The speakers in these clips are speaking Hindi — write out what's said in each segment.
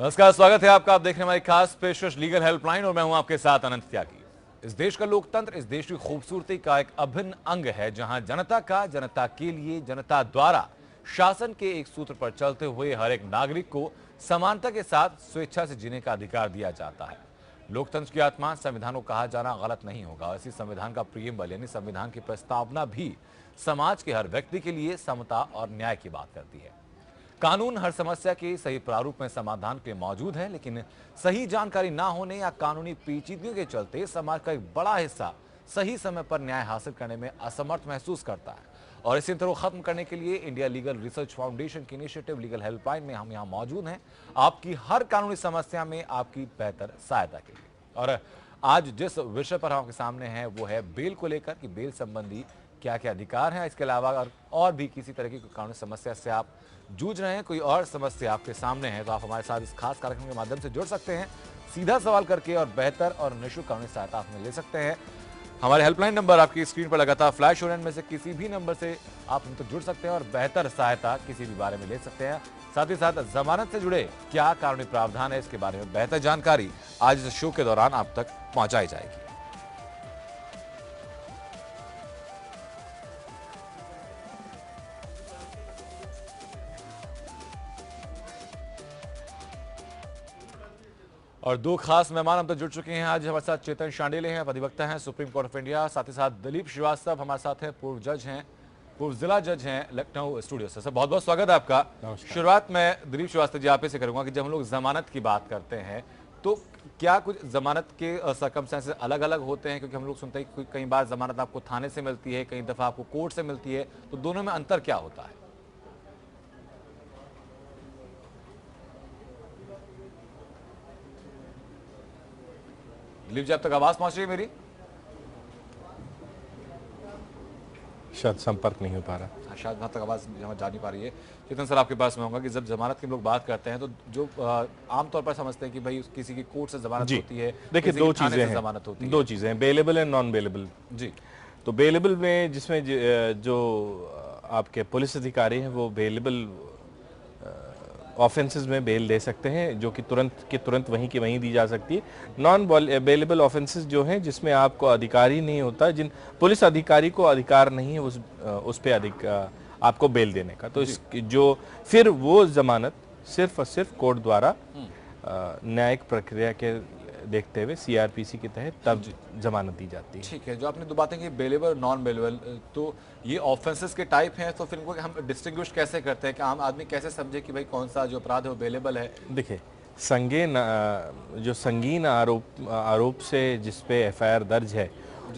नमस्कार, स्वागत है आपका। आप देख रहे हैं हमारी खास पेशकश लीगल हेल्पलाइन और मैं हूं आपके साथ अनंत त्यागी। इस देश का लोकतंत्र इस देश की खूबसूरती का एक अभिन्न अंग है, जहां जनता का जनता के लिए जनता द्वारा शासन के एक सूत्र पर चलते हुए हर एक नागरिक को समानता के साथ स्वेच्छा से जीने का अधिकार दिया जाता है। लोकतंत्र की आत्मा संविधान को कहा जाना गलत नहीं होगा। इसी संविधान का प्रियम्बल यानी संविधान की प्रस्तावना भी समाज के हर व्यक्ति के लिए समता और न्याय की बात करती है। कानून हर समस्या के सही प्रारूप में समाधान के लिए मौजूद है, लेकिन सही जानकारी ना होने या कानूनी पेचीदगियों के चलते समाज का एक बड़ा हिस्सा सही समय पर न्याय हासिल करने में असमर्थ महसूस करता है। और इसी तरह खत्म करने के लिए इंडिया लीगल रिसर्च फाउंडेशन की इनिशिएटिव लीगल हेल्पलाइन में हम यहाँ मौजूद हैं, आपकी हर कानूनी समस्या में आपकी बेहतर सहायता के लिए। और आज जिस विषय पर हम आपके सामने हैं वो है बेल को लेकर कि बेल संबंधी क्या क्या अधिकार हैं। इसके अलावा और भी किसी तरह की कानूनी समस्या से आप जूझ रहे हैं, कोई और समस्या आपके सामने है, तो आप हमारे साथ इस खास कार्यक्रम के माध्यम से जुड़ सकते हैं, सीधा सवाल करके और बेहतर और निःशुल्क कानूनी सहायता आप ले सकते हैं। हमारे हेल्पलाइन नंबर आपकी स्क्रीन पर लगातार फ्लैश हो रहे हैं, इनमें से किसी भी नंबर से आप हमसे जुड़ सकते हैं और बेहतर सहायता किसी भी बारे में ले सकते हैं। साथ ही साथ जमानत से जुड़े क्या कानूनी प्रावधान है, इसके बारे में बेहतर जानकारी आज इस शो के दौरान आप तक पहुंचाई जाएगी। और दो खास मेहमान हम तक जुड़ चुके हैं। आज हमारे साथ चेतन शांडिल्य हैं, अधिवक्ता हैं सुप्रीम कोर्ट ऑफ इंडिया। साथ ही साथ दिलीप श्रीवास्तव हमारे साथ हैं, पूर्व जज हैं, पूर्व जिला जज हैं लखनऊ स्टूडियो से। सर बहुत बहुत स्वागत है आपका। शुरुआत में दिलीप श्रीवास्तव जी आप से करूंगा कि जब हम लोग जमानत की बात करते हैं तो क्या कुछ जमानत के सर्कमस्टेंसेस अलग अलग होते हैं? क्योंकि हम लोग सुनते हैं कि कई बार जमानत आपको थाने से मिलती है, कई दफा आपको कोर्ट से मिलती है, तो दोनों में अंतर क्या होता है? दिलीप जी, अब तक आवाज पहुंच रही है मेरी? शायद संपर्क नहीं हो पा रहा। शायद वहां तक आवाज जा नहीं पा रही है। चेतन सर आपके पास में होगा कि जब जमानत की हम लोग बात करते हैं तो जो आमतौर पर समझते हैं कि भाई किसी की कोर्ट से जमानत होती है, देखिए दो चीजें हैं, जमानत होती है, दो चीजें हैं, बेलेबल एंड नॉन बेलेबल। जी, तो बेलेबल में जिसमें जो आपके पुलिस अधिकारी हैं वो बेलेबल ऑफेंसेस में बेल दे सकते हैं, जो कि तुरंत वहीं की वहीं दी जा सकती है। नॉन बेलेबल ऑफेंसेस जो हैं जिसमें आपको अधिकार ही नहीं होता, जिन पुलिस अधिकारी को अधिकार नहीं है उस पे आपको बेल देने का, तो जो फिर वो जमानत सिर्फ और सिर्फ कोर्ट द्वारा न्यायिक प्रक्रिया के देखते हुए सीआरपीसी के तहत तब जमानत दी जाती है। ठीक है। जो आपने दो बातें की, बेलेबल नॉन बेलेबल, तो ये ऑफेंसेस के टाइप हैं, तो फिर इनको हम डिस्टिंग्विश कैसे करते हैं कि आम आदमी कैसे समझे कि भाई कौन सा जो अपराध है वो बेलेबल है? देखिए जो संगीन आरोप से जिसपे एफआईआर दर्ज है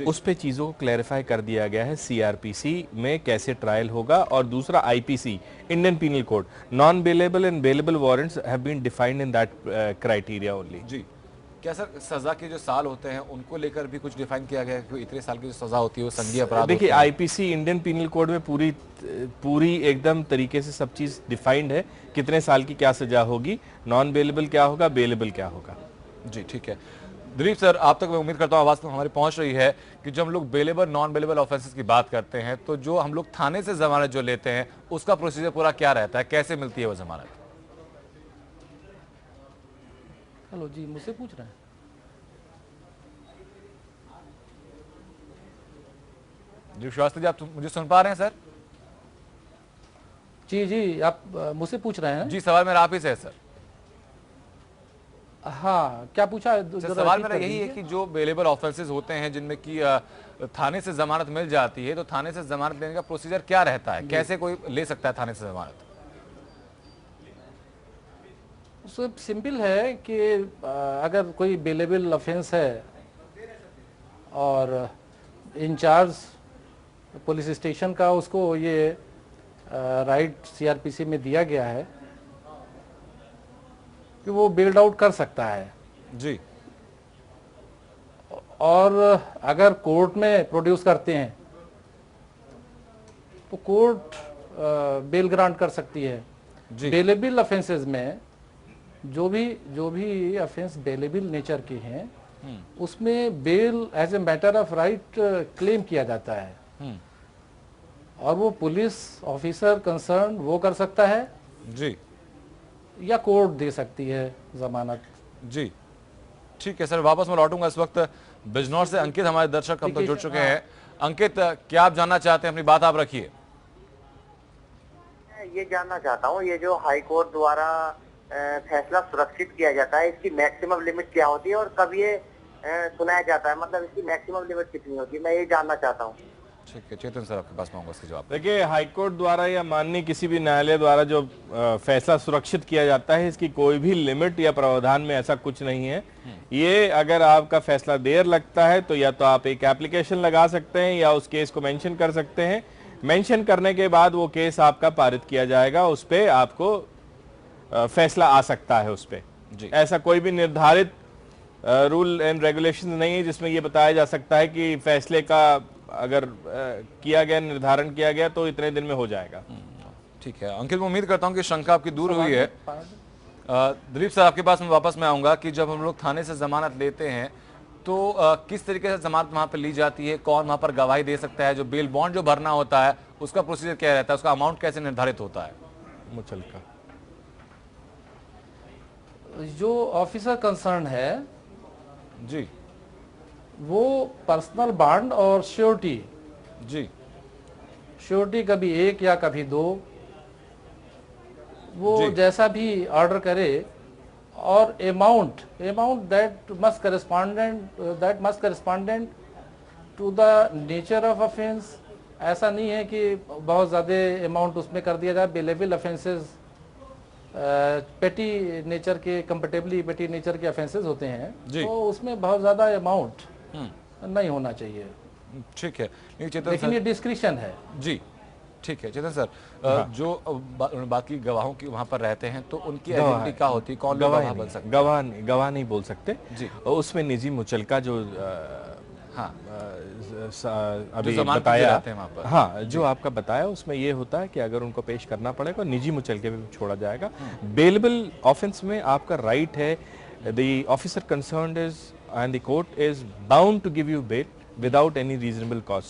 उस पे चीजों को क्लैरिफाई कर दिया गया है सीआरपीसी में कैसे ट्रायल होगा, और दूसरा IPC Indian penal code, non bailable and bailable warrants have been defined in that criteria only. जी, क्या सर सजा के जो साल होते हैं उनको लेकर भी कुछ डिफाइन किया गया है कि इतने साल की जो सजा होती है वो संज्ञेय अपराध? देखिए आईपीसी इंडियन पीनल कोड में पूरी एकदम तरीके से सब चीज डिफाइंड है, कितने साल की क्या सजा होगी, नॉन बेलेबल क्या होगा, बेलेबल क्या होगा। जी ठीक है। दिलीप सर, आप तक मैं उम्मीद करता हूँ आवाज तो हमारी पहुंच रही है कि जब हम लोग बेलेबल नॉन बेलेबल ऑफेंसेस की बात करते हैं तो जो हम लोग थाने से जमानत जो लेते हैं उसका प्रोसीजर पूरा क्या रहता है, कैसे मिलती है वो जमानत? हेलो जी, मुझसे पूछ रहे हैं? जी श्रीवास्तव जी, आप मुझे सुन पा रहे हैं सर? जी, आप मुझसे पूछ रहे हैं? जी, सवाल मेरा आप ही से है सर। हाँ, क्या पूछा? सवाल मेरा यही है कि जो बेलेबल ऑफेंसेस होते हैं जिनमें कि थाने से जमानत मिल जाती है, तो थाने से जमानत लेने का प्रोसीजर क्या रहता है, कैसे कोई ले सकता है थाने से जमानत? सब सिंपल है कि अगर कोई बेलेबल ऑफेंस है और इंचार्ज पुलिस स्टेशन का उसको ये राइट सीआरपीसी में दिया गया है कि वो बेल्ड आउट कर सकता है जी, और अगर कोर्ट में प्रोड्यूस करते हैं तो कोर्ट बेल ग्रांट कर सकती है। बेलेबल ऑफेंसेस में जो भी ऑफेंस बेलेबल नेचर के हैं उसमें bail as a matter of right claim किया जाता है और वो पुलिस ऑफिसर कंसर्न वो कर सकता है जी, या कोर्ट दे सकती है जमानत। जी ठीक है सर, वापस मैं लौटूंगा। इस वक्त बिजनौर से अंकित हमारे दर्शक हम तक जुड़ चुके हैं। अंकित, क्या आप जानना चाहते हैं? अपनी बात आप रखिए। ये जानना चाहता हूँ, ये जो हाई कोर्ट द्वारा फैसला सुरक्षित किया जाता है, इसकी मैक्सिमम लिमिट क्या होती है और कब ये सुनाया जाता है, मतलब इसकी मैक्सिमम लिमिट कितनी होती है, मैं ये जानना चाहता हूँ। ठीक है चेतन सर, आपके पास मैं आऊंगा इसका जवाब। देखिए, हाईकोर्ट द्वारा या माननीय किसी भी न्यायालय द्वारा जो फैसला सुरक्षित किया जाता है, इसकी कोई भी लिमिट या प्रावधान में ऐसा कुछ नहीं है। ये अगर आपका फैसला देर लगता है तो या तो आप एक एप्लीकेशन लगा सकते हैं या उस केस को मेंशन कर सकते हैं। मेंशन करने के बाद वो केस आपका पारित किया जाएगा, उस पर आपको फैसला आ सकता है उस पर। ऐसा कोई भी निर्धारित रूल एंड रेगुलेशन नहीं है जिसमें ये बताया जा सकता है कि फैसले का अगर किया गया, निर्धारण किया गया तो इतने दिन में हो जाएगा। ठीक है अंकित, मैं उम्मीद करता हूं कि शंका आपकी दूर हुई है। दिलीप सर, आपके पास वापस मैं आऊंगा कि जब हम लोग थाने से जमानत लेते हैं तो किस तरीके से जमानत वहां पर ली जाती है, कौन वहां पर गवाही दे सकता है, जो बेल बॉन्ड जो भरना होता है उसका प्रोसीजर क्या रहता है, उसका अमाउंट कैसे निर्धारित होता है? मुचलका जो ऑफिसर कंसर्न है जी, वो पर्सनल बॉन्ड और श्योरिटी, जी श्योरिटी कभी एक या कभी दो, वो जी। जैसा भी ऑर्डर करे, और amount that must correspondent to the nature of offence. ऐसा नहीं है कि बहुत ज़्यादा अमाउंट उसमें कर दिया जाए। बेलेबल ऑफेंसेस पेटी नेचर के, कंपेटेबली पेटी नेचर के ऑफेंसेस होते हैं, तो उसमें बहुत ज़्यादा अमाउंट नहीं होना चाहिए। ठीक है, चेतन लेकिन सर, ये डिस्क्रिप्शन है। जी ठीक है चेतन सर, जो बाकी गवाहों की वहां पर रहते हैं तो उनकी आइडेंटिटी क्या होती है, कौन गवाह बन सकते हैं? गवाह नहीं बोल सकते जी। उसमें निजी मुचलका जो अभी बताया, हाँ जो आपका बताया, उसमें ये होता है कि अगर उनको पेश करना पड़ेगा निजी मुचलके में छोड़ा जाएगा। बेलेबल ऑफेंस में आपका राइट है, the officer concerned is and the court is bound to give you bail without any reasonable cause.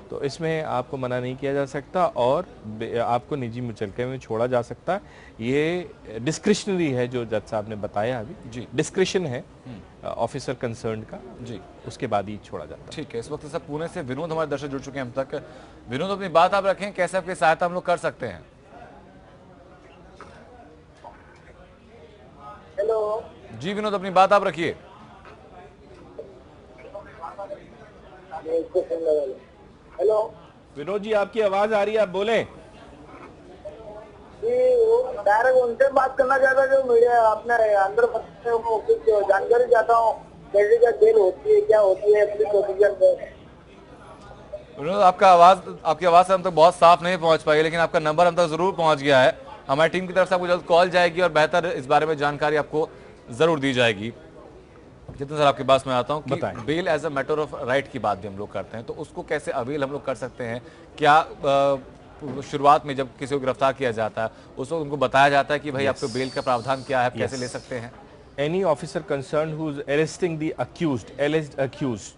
तो इसमें आपको मना नहीं किया जा सकता और आपको निजी मुचलके में छोड़ा जा सकता है। ये डिस्क्रिशनरी है, जो जज साहब ने बताया अभी जी, डिस्क्रिशन है ऑफिसर कंसर्न का जी, उसके बाद ही छोड़ा जाता है। ठीक है, इस वक्त सब पुणे से विनोद हमारे दर्शक जुड़ चुके हैं हम तक। विनोद, अपनी बात आप रखें, कैसे आपकी सहायता हम लोग कर सकते हैं? हेलो जी विनोद, अपनी बात आप रखिए। हेलो विनोद जी, आपकी आवाज आ रही है, आप बोलें। डायरेक्ट उनसे बात करना चाहता जो मीडिया अपने अंदर वो कुछ जानकारी चाहता हूँ, कैसे क्या जेल होती है, क्या होती है पुलिस ऑफिसर में। विनोद, आपकी आवाज हम तक बहुत साफ नहीं पहुंच पाई, लेकिन आपका नंबर हम तक जरूर पहुंच गया है। हमारी टीम की तरफ से आपको जल्द कॉल जाएगी और बेहतर इस बारे में जानकारी आपको जरूर दी जाएगी। जितना सर आपके पास मैं आता हूँ कि bail as a matter of right की बात भी हम लोग करते हैं, तो उसको कैसे अवेल हम लोग कर सकते हैं? क्या शुरुआत में जब किसी को गिरफ्तार किया जाता है उस वक्त उनको बताया जाता है कि भाई आपको बेल का प्रावधान क्या है, कैसे ले सकते हैं? Any officer concerned who is arresting the alleged accused,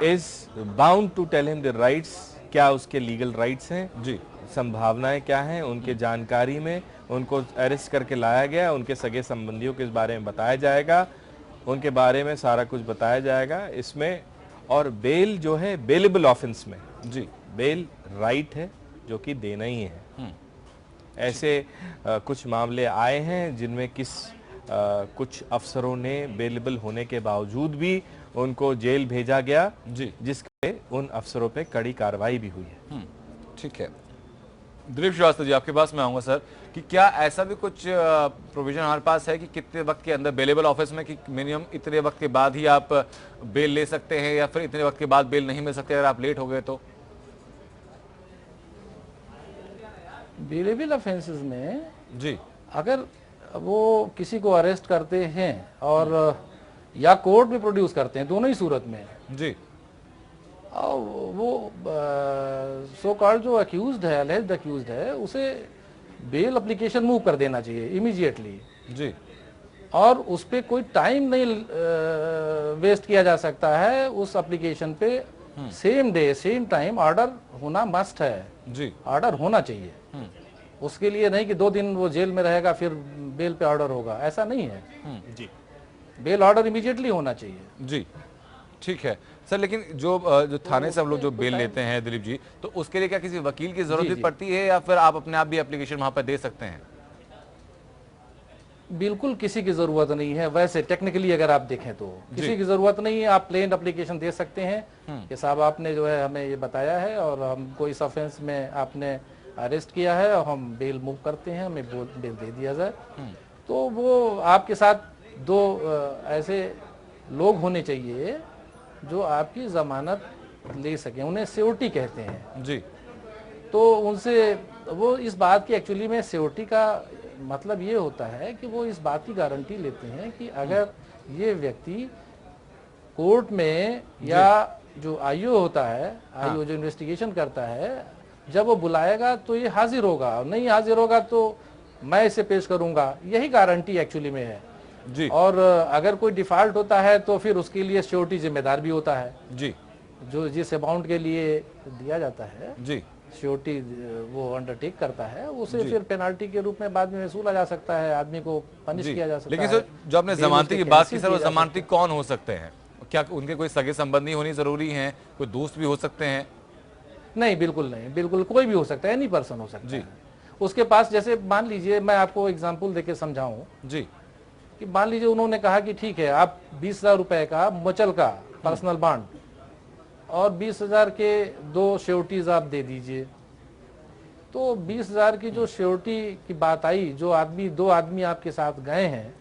is bound to tell him the rights, क्या उसके लीगल राइट्स हैं जी, संभावनाएं क्या हैं उनके जानकारी में, उनको अरेस्ट करके लाया गया, उनके सगे संबंधियों के बारे में बताया जाएगा, उनके बारे में सारा कुछ बताया जाएगा इसमें। और बेल जो है बेलेबल ऑफेंस में जी, बेल राइट है जो कि देना ही है। ऐसे कुछ मामले आए हैं जिनमें कुछ अफसरों ने बेलेबल होने के बावजूद भी उनको जेल भेजा गया जी, जिसके उन अफसरों पे कड़ी कार्रवाई भी हुई है। ठीक है, दिलीप श्रीवास्तव जी, आपके पास मैं आऊंगा सर, कि क्या ऐसा भी कुछ प्रोविजन हमारे पास है कि कितने वक्त के अंदर बेलेबल ऑफिस में, कि मिनिमम इतने वक्त के बाद ही आप बेल ले सकते हैं या फिर इतने वक्त के बाद बेल नहीं मिल सकते अगर आप लेट हो गए तो? बेलेबल ऑफेंसेस में जी, अगर वो किसी को अरेस्ट करते हैं और या कोर्ट में प्रोड्यूस करते हैं, दोनों ही सूरत में जी, वो सो कॉल्ड जो अक्यूज्ड है, अलेज्ड अक्यूज्ड है, उसे बेल एप्लीकेशन मूव कर देना चाहिए इमीडिएटली जी, और उस पर कोई टाइम नहीं वेस्ट किया जा सकता है। उस एप्लीकेशन पे same day same time order होना मस्ट है जी, ऑर्डर होना चाहिए। उसके लिए नहीं कि 2 दिन वो जेल में रहेगा फिर बेल पे ऑर्डर होगा, ऐसा नहीं है। जी, बेल ऑर्डर इमीडिएटली होना चाहिए। जी ठीक है सर, लेकिन जो थाने से हम लोग जो बेल लेते हैं दिलीप जी, तो उसके लिए क्या किसी वकील की जरूरत जी, भी जी। पड़ती है या फिर आप अपने आप भी एप्लीकेशन वहां पर दे सकते हैं? बिल्कुल किसी की जरूरत नहीं है, वैसे टेक्निकली अगर आप देखें तो किसी की जरूरत नहीं है। आप प्लेन एप्लीकेशन दे सकते हैं कि साहब आपने जो है हमें ये बताया है और हमको इस ऑफेंस में आपने अरेस्ट किया है और हम बेल मूव करते हैं, हमें बेल दे दिया जाए। तो वो आपके साथ 2 ऐसे लोग होने चाहिए जो आपकी जमानत ले सकें, उन्हें सिक्योरिटी कहते हैं जी। तो उनसे वो इस बात की एक्चुअली में सिक्योरिटी का मतलब ये होता है कि वो इस बात की गारंटी लेते हैं कि अगर ये व्यक्ति कोर्ट में या जो आईओ होता है, आईओ जो इन्वेस्टिगेशन करता है, जब वो बुलाएगा तो ये हाजिर होगा, नहीं हाजिर होगा तो मैं इसे पेश करूंगा, यही गारंटी एक्चुअली में है जी। और अगर कोई डिफॉल्ट होता है तो फिर उसके लिए सिक्योरिटी जिम्मेदार भी होता है, जी जो जिस अमाउंट के लिए दिया जाता है जी सिक्योरिटी वो अंडरटेक करता है, उसे फिर पेनाल्टी के रूप में बाद में वसूला जा सकता है, आदमी को पनिश जी। किया जा सकता लेकिन है। सर जो आपने बेल जमानती की उसके बात की cancel सर, वो किए जा जमानती कौन हो सकते हैं? क्या उनके कोई सगे संबंधी होनी जरूरी है, कोई दोस्त भी हो सकते हैं? नहीं, बिल्कुल नहीं, बिल्कुल कोई भी हो सकता है, एनी पर्सन हो सकता जी। है। उसके पास जैसे मान लीजिए, मैं आपको एग्जांपल देके समझाऊं जी कि मान लीजिए उन्होंने कहा कि ठीक है आप 20,000 रुपए का मुचल का पर्सनल बॉन्ड और 20,000 के 2 श्योरिटीज आप दे दीजिए। तो 20,000 की जो श्योरिटी की बात आई, जो आदमी 2 आदमी आपके साथ गए हैं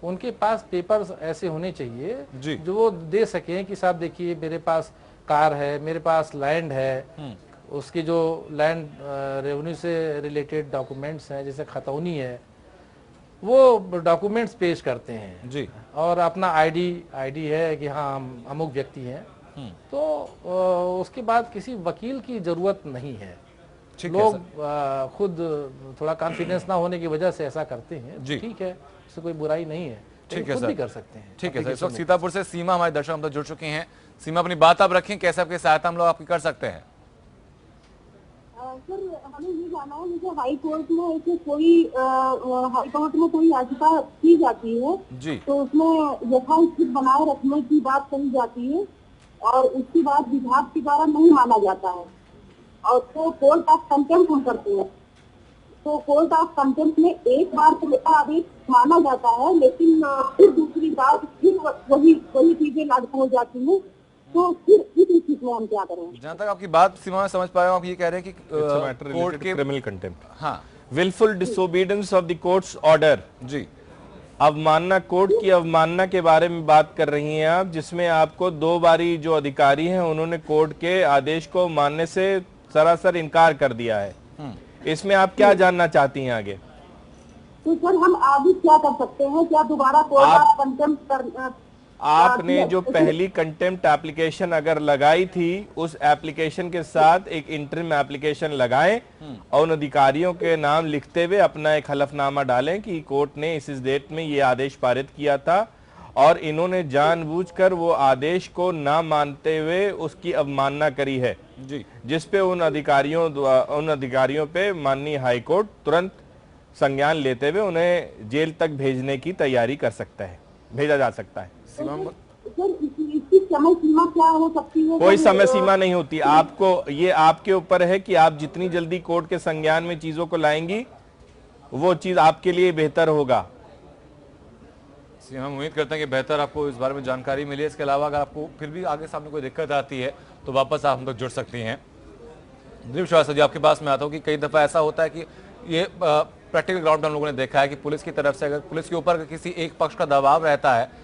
उनके पास पेपर्स ऐसे होने चाहिए जी। जो वो दे सकें कि साहब देखिए मेरे पास कार है, मेरे पास लैंड है, उसकी जो लैंड रेवेन्यू से रिलेटेड डॉक्यूमेंट्स हैं जैसे खतौनी है, वो डॉक्यूमेंट्स पेश करते हैं जी और अपना आईडी है कि हाँ हम अमुक व्यक्ति हैं। तो उसके बाद किसी वकील की जरूरत नहीं है। ठीक है लोग खुद थोड़ा कॉन्फिडेंस ना होने की वजह से ऐसा करते हैं, जी। ठीक है, इससे कोई बुराई नहीं है, ठीक है खुद सर। भी कर सकते हैं। ठीक है सर, इस application वक्त में। सीतापुर से सीमा हमारे दर्शक हम तक जुड़ चुके हैं। सीमा, अपनी बात आप रखें, कैसे आपकी सहायता हम लोग आपकी कर सकते हैं? सर हमें ये जानना है, जैसे हाई कोर्ट में ऐसे कोई हाई कोर्ट में कोई याचिका की जाती है जी तो उसमें यथास्थिति बनाए रखने की बात कही जाती है और उसके बाद विभाग के द्वारा नहीं माना जाता है और तो कोर्ट ऑफ कंटेम्प्ट हम करते हैं। तो कोर्ट ऑफ कंटेम्प्ट में एक बार तो मेरा आदेश माना जाता है, लेकिन फिर दूसरी बार फिर वही चीजें लागू हो जाती हैं। तो फिर इस स्थिति में हम क्या करें? जहां तक आपकी बात सीमा में समझ पाया हूं, आप ये कह रहे हैं कि it's a matter court related के क्रिमिनल कंटेम्प्ट, हाँ wilful disobedience of the courts order, जी अवमानना, कोर्ट की अवमानना के बारे में बात कर रही हैं आप, जिसमें आपको 2 बारी जो अधिकारी हैं उन्होंने कोर्ट के आदेश को मानने से सरासर इनकार कर दिया है। इसमें आप क्या जानना चाहती हैं आगे? तो सर हम आगे क्या कर सकते हैं? क्या दोबारा कोर्ट ऑफ कंटेम्प्ट कर आपने जो पहली कंटेम्प्ट एप्लीकेशन अगर लगाई थी, उस एप्लीकेशन के साथ एक इंटरिम एप्लीकेशन लगाएं और उन अधिकारियों के नाम लिखते हुए अपना एक हलफनामा डालें कि कोर्ट ने इस द्डेट में ये आदेश पारित किया था और इन्होंने जानबूझकर वो आदेश को ना मानते हुए उसकी अवमानना करी है, जी जिसपे उन अधिकारियों पे माननीय हाईकोर्ट तुरंत संज्ञान लेते हुए उन्हें जेल तक भेजने की तैयारी कर सकता है, भेजा जा सकता है। सर इसकी समय सीमा क्या हो सकती है? कोई सर, समय सीमा नहीं होती, आपको ये आपके ऊपर है कि आप जितनी जल्दी कोर्ट के संज्ञान में चीजों को लाएंगी वो चीज आपके लिए बेहतर होगा। हम उम्मीद करते हैं कि बेहतर आपको इस बारे में जानकारी मिली। इसके अलावा अगर आपको फिर भी आगे सामने कोई दिक्कत आती है तो वापस आप हम तक जुड़ सकती हैं। दिलीप श्रीवास्तव जी, आपके पास मैं आता हूँ कि कई दफा ऐसा होता है कि ये प्रैक्टिकल ग्राउंड पर हम लोगों ने देखा है कि पुलिस की तरफ से अगर पुलिस के ऊपर किसी एक पक्ष का दबाव रहता है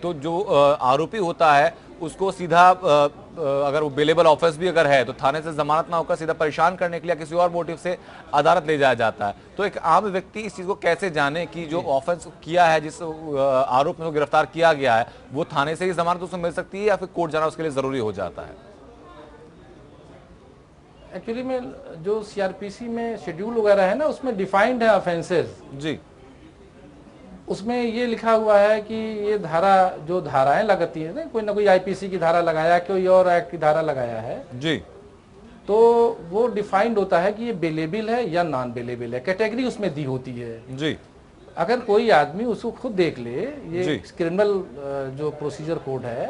तो जो आरोपी होता है उसको सीधा अगर वो बेलेबल ऑफेंस भी अगर है तो थाने से जमानत ना होकर सीधा परेशान करने के लिए किसी और मोटिव से अदालत ले जाया जाता है। तो एक आम व्यक्ति इस चीज को कैसे जाने कि जो ऑफेंस किया है, जिस आरोप में गिरफ्तार किया गया है, वो थाने से ही जमानत उसको मिल सकती है या फिर कोर्ट जाना उसके लिए जरूरी हो जाता है? एक्चुअली में जो सीआरपीसी में शेड्यूल वगैरह है ना, उसमें डिफाइंड है ऑफेंसेस। जी उसमें ये लिखा हुआ है कि ये धारा, जो धाराएं लगती है ना, कोई ना कोई आईपीसी की धारा लगाया, कोई और एक्ट की धारा लगाया है, जी तो वो डिफाइंड होता है कि ये बेलेबल है या नॉन बेलेबल है, कैटेगरी उसमें दी होती है जी। अगर कोई आदमी उसको खुद देख ले, ये क्रिमिनल जो प्रोसीजर कोड है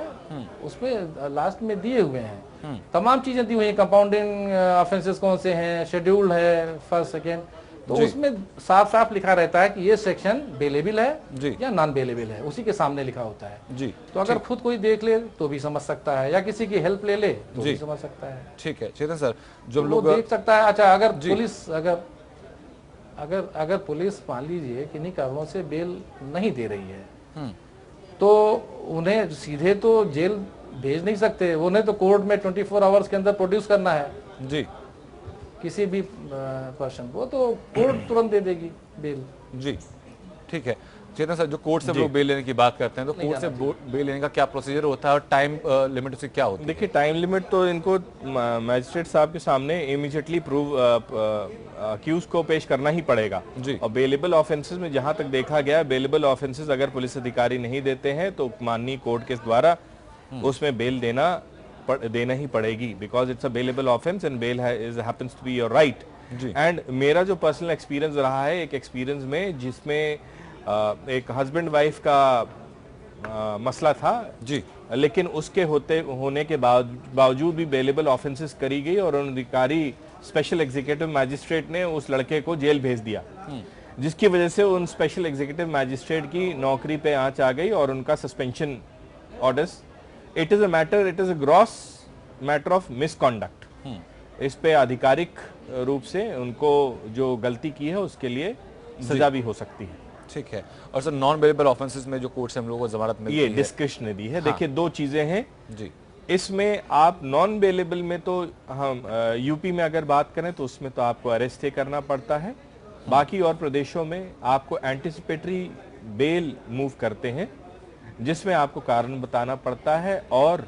उसमें लास्ट में दिए हुए हैं, तमाम चीजें दी हुई हैं, कंपाउंडिंग ऑफेंसेस कौन से हैं, शेड्यूल है फर्स्ट सेकेंड, तो उसमें साफ साफ लिखा रहता है कि ये सेक्शन बेलेबल है या नॉन बेलेबल है, उसी के सामने लिखा होता है जी। तो अगर खुद कोई देख ले तो भी समझ सकता है, या किसी की हेल्प ले ले तो भी समझ सकता है। ठीक है चेतन सर, जो तो लोग देख सकता है। अच्छा, अगर पुलिस अगर पुलिस मान लीजिए किन्हीं कारणों से बेल नहीं दे रही है तो उन्हें सीधे तो जेल भेज नहीं सकते, उन्हें तो कोर्ट में 24 आवर्स के अंदर प्रोड्यूस करना है जी किसी भी पर्सन को, तो कोर्ट तुरंत दे देगी बेल जी। ठीक है चेतन सर, जो कोर्ट से लोग बेल लेने की बात करते हैं तो कोर्ट से बेल लेने का क्या प्रोसीजर होता है और टाइम लिमिट उसकी क्या होती है? देखिए, टाइम लिमिट तो इनको मैजिस्ट्रेट साहब के सामने इमीडिएटली प्रूव अक्यूज को पेश करना ही पड़ेगा जी। और बेलेबल ऑफेंसेस में जहां तक देखा गया, बेलेबल ऑफेंसेस अगर पुलिस अधिकारी नहीं देते हैं तो माननीय कोर्ट के द्वारा उसमें बेल देना ही पड़ेगी, because it's a bailable offence and bail happens to be your right. And मेरा जो पर्सनल एक्सपीरियंस रहा है, एक एक्सपीरियंस में जिसमें एक हस्बैंड वाइफ का मसला था जी, लेकिन उसके होने के बावजूद भी बेलेबल ऑफेंसेस करी गई और उन अधिकारी स्पेशल एग्जीक्यूटिव मैजिस्ट्रेट ने उस लड़के को जेल भेज दिया, जिसकी वजह से उन स्पेशल एग्जीक्यूटिव मैजिस्ट्रेट की नौकरी पे आंच आ गई और उनका suspension orders. It is a gross matter of misconduct. इस पे आधिकारिक रूप से उनको जो गलती की है उसके लिए सजा भी हो सकती है। ठीक है। और सर, नॉन बेलेबल ऑफेंसेस में जो कोर्ट से हम लोगों को जमानत मिलती है, ये डिस्क्रिशनरी है। देखिए, दो चीजें हैं जी इसमें। आप नॉन बेलेबल में तो हम यूपी में अगर बात करें तो उसमें तो आपको अरेस्ट ही करना पड़ता है। बाकी और प्रदेशों में आपको एंटिसिपेटरी बेल मूव करते हैं, जिसमें आपको कारण बताना पड़ता है और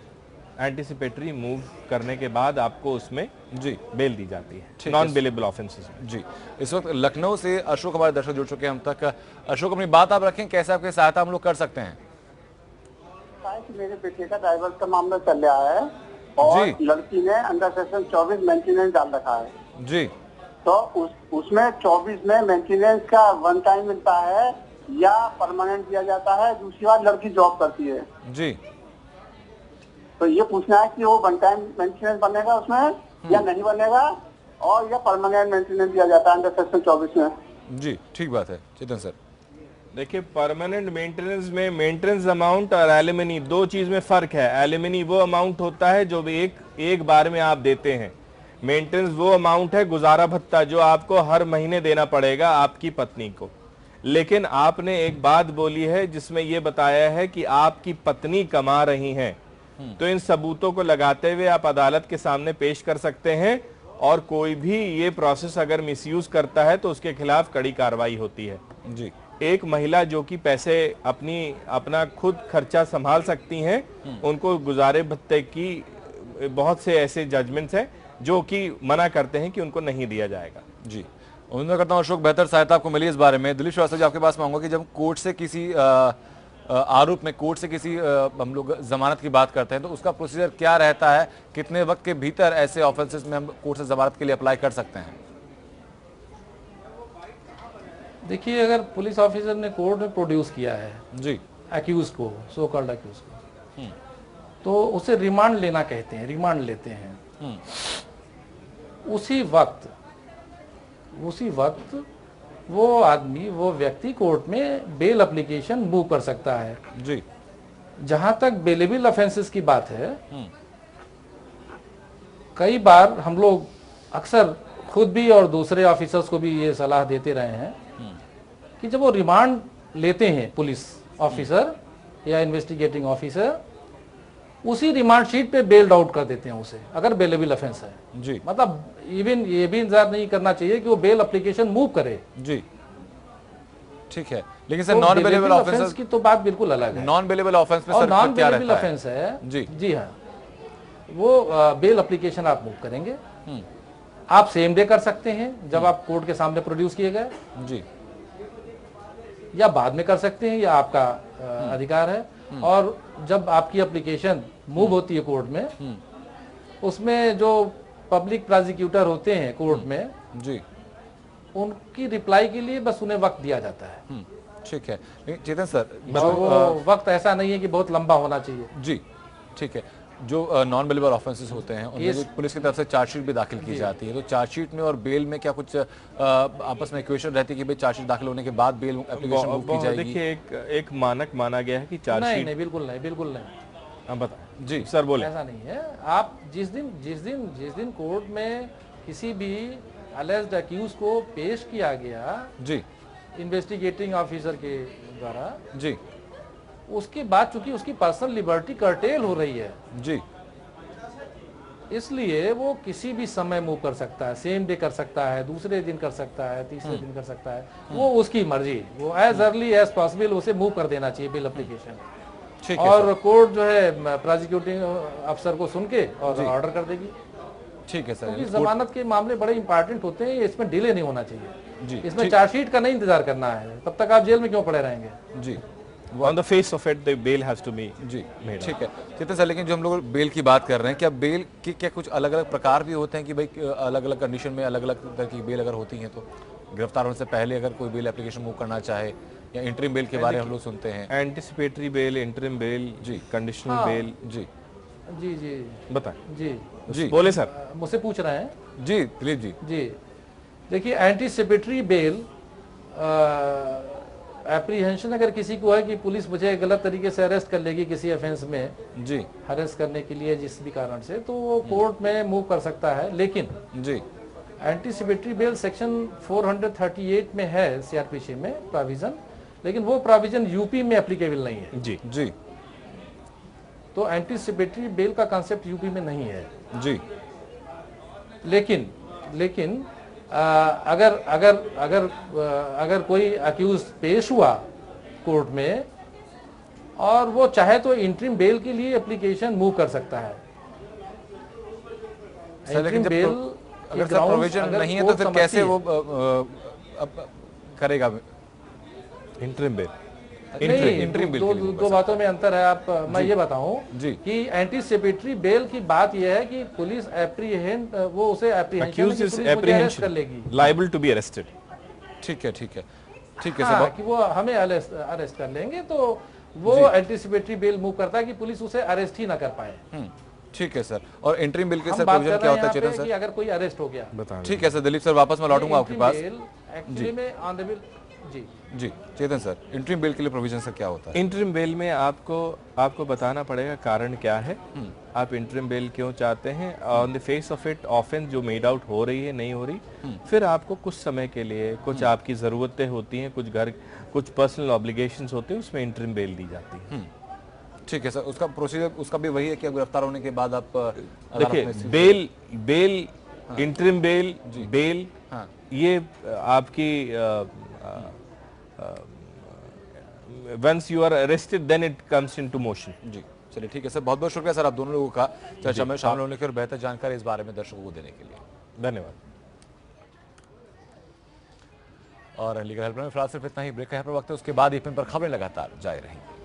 एंटिसिपेटरी मूव करने के बाद आपको उसमें जी बेल दी जाती है नॉन बेलेबल ऑफेंसेस में जी। इस वक्त लखनऊ से अशोक हमारे दर्शक जुड़ चुके हैं हम तक। अशोक, अपनी बात आप रखें, कैसे आपकी सहायता हम लोग कर सकते हैं? मेरे बेटे का डाइवर्स का मामला चल रहा है और लड़की ने अंडर सेक्शन 24 मेंटेनेंस डाल रखा है जी। तो उसमें 24 में मेंटेनेंस का वन टाइम मिलता है या परमानेंट दिया जाता है। दूसरी बात, लड़की जॉब करती है जी, तो ये पूछना है कि वो वन टाइम मेंटेनेंस बनेगा उसमें या नहीं बनेगा, और या परमानेंट मेंटेनेंस दिया जाता है अंडर सेक्शन 24 में जी। ठीक बात है चेतन सर। देखिए, परमानेंट मेंटेनेंस में मेंटेनेंस अमाउंट और एलिमनी दो चीज में फर्क है। एलिमनी वो अमाउंट होता है जो एक बार में आप देते हैं। मेंटेनेंस वो अमाउंट है, गुजारा भत्ता, जो आपको हर महीने देना पड़ेगा आपकी पत्नी को। लेकिन आपने एक बात बोली है जिसमें यह बताया है कि आपकी पत्नी कमा रही हैं, तो इन सबूतों को लगाते हुए आप अदालत के सामने पेश कर सकते हैं और कोई भी ये प्रोसेस अगर मिसयूज करता है तो उसके खिलाफ कड़ी कार्रवाई होती है जी। एक महिला जो कि पैसे अपना खुद खर्चा संभाल सकती हैं, उनको गुजारे भत्ते की बहुत से ऐसे जजमेंट्स हैं जो कि मना करते हैं कि उनको नहीं दिया जाएगा जी। उम्मीद करता हूं अशोक बेहतर सहायता आपको मिली इस बारे में। दिलीप श्रीवास्तव जी, आपके पास मांगूंगा कि जब कोर्ट से किसी आरोप में कोर्ट से किसी हम लोग जमानत की बात करते हैं तो उसका प्रोसीजर क्या रहता है, कितने वक्त के भीतर ऐसे ऑफेंसेस में हम कोर्ट से जमानत के लिए अप्लाई कर सकते हैं? देखिए, अगर पुलिस ऑफिसर ने कोर्ट में प्रोड्यूस किया है जी अक्यूज को, सो कॉल्ड अक्यूज को, तो उसे रिमांड लेना कहते हैं, रिमांड लेते हैं। उसी वक्त वो आदमी, वो व्यक्ति कोर्ट में बेल एप्लीकेशन मूव कर सकता है जी। जहां तक बेलेबल ऑफेंसेस की बात है, कई बार हम लोग अक्सर खुद भी और दूसरे ऑफिसर्स को भी ये सलाह देते रहे हैं कि जब वो रिमांड लेते हैं पुलिस ऑफिसर या इन्वेस्टिगेटिंग ऑफिसर, उसी रिमांड शीट पे बेल्ड आउट कर देते हैं उसे, अगर बेलेबल ऑफेंस है जी। मतलब इवन ये भी इंतजार नहीं करना चाहिए कि वो बेल एप्लीकेशन मूव करे जी। ठीक है, लेकिन सर नॉन बेलेबल ऑफेंस की तो बात बिल्कुल अलग है। नॉन बेलेबल ऑफेंस में सर नॉन क्या बेलेबल रहता ऑफेंस है जी हाँ, वो बेल एप्लीकेशन आप मूव करेंगे, आप सेम डे कर सकते हैं जब आप कोर्ट के सामने प्रोड्यूस किए गए जी, या बाद में कर सकते हैं, या आपका अधिकार है। और जब आपकी एप्लीकेशन मूव होती है कोर्ट में, उसमें जो पब्लिक प्रोसिक्यूटर होते हैं कोर्ट में, जी उनकी रिप्लाई के लिए बस उन्हें वक्त दिया जाता है। ठीक है। लेकिन चेतन सर, और वो वक्त ऐसा नहीं है कि बहुत लंबा होना चाहिए। जी ठीक है, जो नॉन बेलेबल ऑफेंसेस होते हैं उनमें जो पुलिस की तरफ से चार्जशीट भी दाखिल की जाती है, तो चार्जशीट में और बेल में क्या कुछ आपस में इक्वेशन रहती है कि भाई चार्जशीट दाखिल होने के बाद बेल एप्लीकेशन मूव की जाएगी? देखिए, एक मानक माना गया है कि नहीं चार्जशीट। नहीं, बिल्कुल नहीं, बिल्कुल नहीं, हाँ बताएं जी सर, बोले। ऐसा नहीं है। आप जिस दिन कोर्ट में किसी भी अलेज्ड अक्यूज को पेश किया गया जी इन्वेस्टिगेटिंग ऑफिसर के द्वारा, जी उसके बाद चूंकि उसकी पर्सनल लिबर्टी कर्टेल हो रही है, जी इसलिए वो किसी भी समय मूव कर सकता है, सेम डे कर सकता है, दूसरे दिन कर सकता है, तीसरे दिन कर सकता है, वो उसकी मर्जी। वो एज अर्ली एज पॉसिबल उसे मूव कर देना चाहिए बिल एप्लीकेशन, ठीक है और कोर्ट जो है प्रोसिक्यूटिंग अफसर को सुन के और ऑर्डर कर देगी। ठीक है सर। क्योंकि जमानत के मामले बड़े इंपॉर्टेंट होते हैं, इसमें डिले नहीं होना चाहिए। जी इसमें चार्जशीट का नहीं इंतजार करना है, तब तक आप जेल में क्यों पड़े रहेंगे? जी on the face of it the bail has to be जी मेड। ठीक है चेतन सर, लेकिन जो हम लोग बेल की बात कर रहे हैं, क्या बेल के क्या कुछ अलग अलग प्रकार भी होते हैं कि भाई अलग अलग कंडीशन में अलग अलग तरह की बेल अगर होती हैं, तो गिरफ्तार होने से पहले अगर कोई बेल एप्लीकेशन मूव करना चाहे, या इंटरिम बेल के बारे में हम लोग सुनते हैं? एंटिसिपेटरी बेल, इंटरिम बेल, जी, कंडीशनल बेल। जी जी जी बताएं जी जी बोले सर। मुझसे पूछ रहे हैं। जी दिलीप जी। जी देखिए, एंटीसिपेटरी बेल एप्रीहेंशन अगर किसी को है कि पुलिस मुझे गलत तरीके से अरेस्ट कर लेगी किसी ऑफेंस में, जी अरेस्ट करने के लिए जिस भी कारण से, तो वो कोर्ट में मूव कर सकता है। लेकिन जी एंटीसिपेटरी बेल सेक्शन 438 में है सीआरपीसी में प्रोविजन, लेकिन वो प्रोविजन यूपी में एप्लीकेबल नहीं है। जी जी तो एंटीसिपेटरी बेल का कॉन्सेप्ट यूपी में नहीं है। जी लेकिन अगर अगर अगर अगर कोई अक्यूज पेश हुआ कोर्ट में और वो चाहे तो इंटरिम बेल के लिए एप्लीकेशन मूव कर सकता है। सर, लेकिन जब बेल अगर सर प्रोविजन नहीं है तो फिर कैसे वो करेगा इंटरिम बेल? Interim bell? दो बातों में अंतर है। आप मैं ये बताऊं जी कि एंटीसिपेटरी बेल की बात यह है कि पुलिस एप्रीहेंड, वो उसे Accused is एप्रीहेंशन कर लेगी, liable to be arrested। ठीक है ठीक है ठीक है हाँ, सर। कि वो हमें अरेस्ट कर लेंगे, तो वो एंटीसिपेटरी बेल मूव करता है कि पुलिस उसे अरेस्ट ही ना कर पाए। ठीक है सर। और इंटरिम बिल के हम सर बात प्रोविजन कर क्या रहे हैं होता है यहाँ चेतन पे कि सर? अगर कोई अरेस्ट हो गया, बता ठीक है सर, दिलीप सर वापस मैं लौटूंगा आपके पास। एक्चुअली में ऑन द बिल। जी जी चेतन सर, इंटरिम बिल के लिए प्रोविजन सर क्या होता है? इंटरिम बेल में आपको बताना पड़ेगा कारण क्या है, आप इंटरिम बेल क्यों चाहते हैं, on the face of it offence जो मेड आउट हो रही है नहीं हो रही, फिर आपको कुछ समय के लिए कुछ आपकी ज़रूरतें होती हैं, कुछ पर्सनल ऑब्लिगेशंस होते हैं, उसमें इंटरिम बेल दी जाती है। ठीक है सर, उसका प्रोसीजर उसका भी वही है कि गिरफ्तार होने के बाद आप देखिए, बेल इंटरिम बेल हाँ। ये आपकी once you are arrested then it comes into motion. जी चलिए ठीक है सर, बहुत बहुत शुक्रिया सर आप दोनों लोगों का चर्चा में शामिल होने के और बेहतर जानकारी इस बारे में दर्शकों को देने के लिए धन्यवाद। और लीगल हेल्पलाइन में फिलहाल सिर्फ इतना ही। ब्रेक का है पर वक्त है, उसके बाद ये पिन पर खबरें लगातार जारी रहेंगी।